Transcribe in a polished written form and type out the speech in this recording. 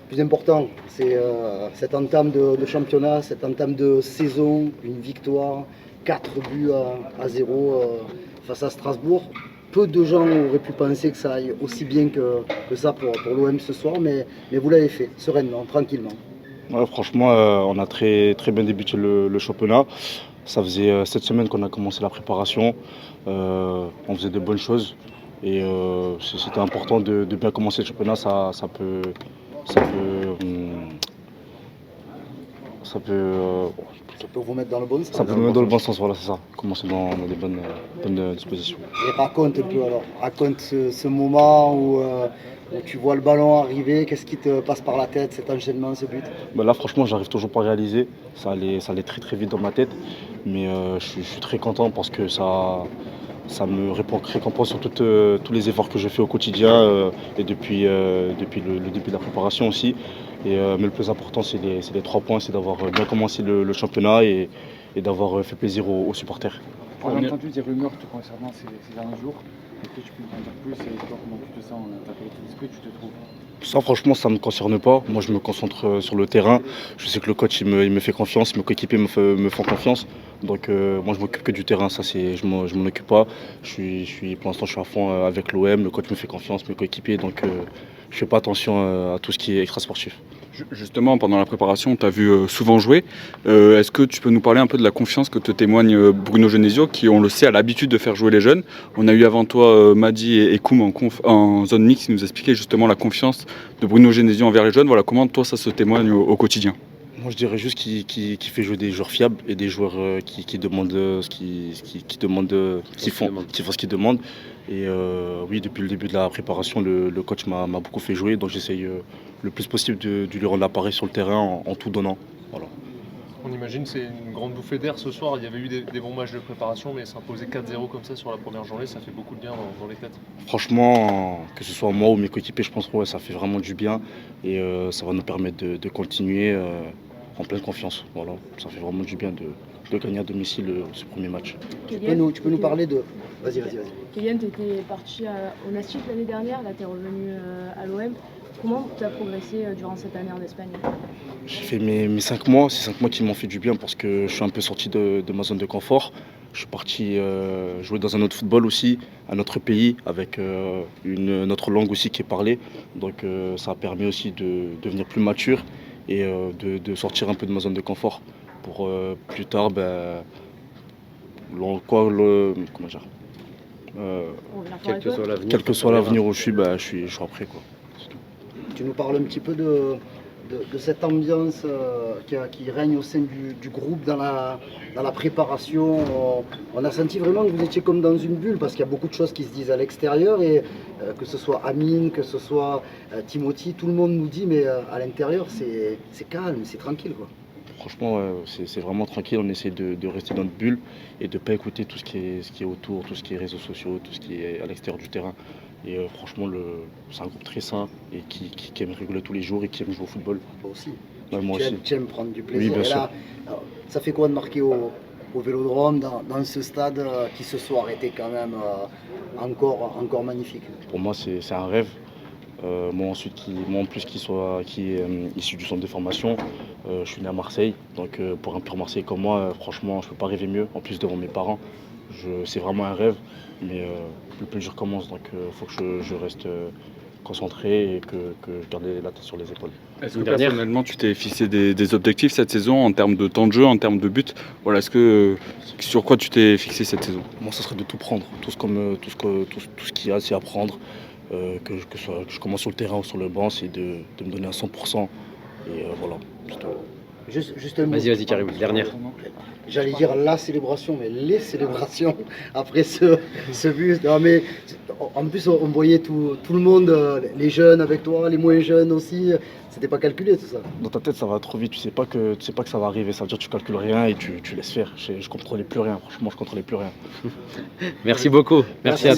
plus important, c'est cette entame de championnat, cette entame de saison, une victoire, 4 buts à 0 face à Strasbourg. Peu de gens auraient pu penser que ça aille aussi bien que ça pour l'OM ce soir, mais vous l'avez fait, sereinement, tranquillement. Ouais, franchement, on a très, très bien débuté le championnat. Ça faisait 7 semaines qu'on a commencé la préparation. On faisait de bonnes choses. Et c'était important de bien commencer le championnat. Ça peut, ça peut, ça peut, Ça peut vous mettre dans le bon sens. ça peut nous mettre dans le bon sens. Voilà, c'est ça. Commencer dans des bonnes dispositions. Et raconte un peu alors, raconte ce moment où tu vois le ballon arriver, qu'est-ce qui te passe par la tête, cet enchaînement, ce but? Bah là, franchement, j'arrive toujours pas à réaliser. Ça allait très très vite dans ma tête. Mais je suis très content parce que ça me récompense sur tous les efforts que je fais au quotidien et depuis le début de la préparation aussi. Mais le plus important, c'est les 3 points, c'est d'avoir bien commencé le championnat et d'avoir fait plaisir aux supporters. On a entendu des rumeurs te concernant ces derniers jours. Est-ce que tu peux nous en dire plus et toi, comment tu te sens, dans quel état d'esprit tu te trouves? Ça, franchement, ça ne me concerne pas. Moi, je me concentre sur le terrain. Je sais que le coach, il me fait confiance, mes coéquipiers me font confiance. Donc, moi, je m'occupe que du terrain. Ça, je m'en occupe pas. Pour l'instant, je suis à fond avec l'OM. Le coach me fait confiance, mes coéquipiers. Donc, je fais pas attention à tout ce qui est extrasportif. Justement, pendant la préparation, on t'a vu souvent jouer. Est-ce que tu peux nous parler un peu de la confiance que te témoigne Bruno Genesio, qui, on le sait, a l'habitude de faire jouer les jeunes? On a eu avant toi Madi et Koum en zone mixte qui nous expliquaient justement la confiance de Bruno Genesio envers les jeunes. Voilà, comment toi ça se témoigne au quotidien? Moi, je dirais juste qu'il fait jouer des joueurs fiables et des joueurs qui demandent qui font ce qu'ils demandent. Et oui, depuis le début de la préparation, le coach m'a beaucoup fait jouer, donc j'essaye le plus possible de lui rendre l'appareil sur le terrain en tout donnant. Voilà. On imagine que c'est une grande bouffée d'air ce soir. Il y avait eu des bons matchs de préparation, mais s'imposer 4-0 comme ça sur la première journée, ça fait beaucoup de bien dans les têtes. Franchement, que ce soit moi ou mes coéquipiers, je pense que ouais, ça fait vraiment du bien et ça va nous permettre de continuer en pleine confiance. Voilà. Ça fait vraiment du bien de gagner à domicile ce premier match. Tu peux nous parler de... Vas-y. Kylian, tu étais parti au Nastic l'année dernière, là tu es revenu à l'OM. Comment tu as progressé durant cette année en Espagne? J'ai fait mes 5 mois, c'est 5 mois qui m'ont fait du bien parce que je suis un peu sorti de ma zone de confort. Je suis parti jouer dans un autre football aussi, un autre pays, avec une autre langue aussi qui est parlée. Donc ça a permis aussi de devenir plus mature et de sortir un peu de ma zone de confort pour plus tard, comment dire, quel que soit l'avenir où je suis après, quoi. Tu nous parles un petit peu de cette ambiance qui règne au sein du groupe dans la préparation. On a senti vraiment que vous étiez comme dans une bulle parce qu'il y a beaucoup de choses qui se disent à l'extérieur et que ce soit Amine, que ce soit Timothy, tout le monde nous dit mais à l'intérieur c'est calme, c'est tranquille quoi. Franchement, c'est vraiment tranquille. On essaie de rester dans notre bulle et de ne pas écouter tout ce qui est autour, tout ce qui est réseaux sociaux, tout ce qui est à l'extérieur du terrain. Et franchement, c'est un groupe très sain et qui aime rigoler tous les jours et qui aime jouer au football. Moi aussi. Ouais, moi aussi. Tu aimes prendre du plaisir. Oui, bien sûr. Là, alors, ça fait quoi de marquer au Vélodrome dans ce stade qui ce soir était quand même encore magnifique? Pour moi, c'est un rêve. Moi en plus qui est issu du centre de formation, je suis né à Marseille, donc pour un pur Marseillais comme moi, franchement, je ne peux pas rêver mieux. En plus devant mes parents, c'est vraiment un rêve, mais le plus dur commence, donc il faut que je reste concentré et que je garde la tête sur les épaules. Est-ce que personnellement tu t'es fixé des objectifs cette saison en termes de temps de jeu, en termes de but? Voilà, sur quoi tu t'es fixé cette saison? Moi, ça serait de tout prendre, tout ce qu'il y a, c'est à prendre. Que je commence sur le terrain ou sur le banc, c'est de me donner à 100%. Et voilà, c'est tout. Juste un mot. Vas-y, Karim, dernière. J'allais dire la célébration, mais les célébrations après ce but. Non, mais en plus, on voyait tout le monde, les jeunes avec toi, les moins jeunes aussi. C'était pas calculé tout ça. Dans ta tête, ça va trop vite. Tu sais pas que ça va arriver. Ça veut dire que tu calcules rien et tu laisses faire. Je contrôlais plus rien. Franchement, je contrôlais plus rien. Merci beaucoup. Merci à toi.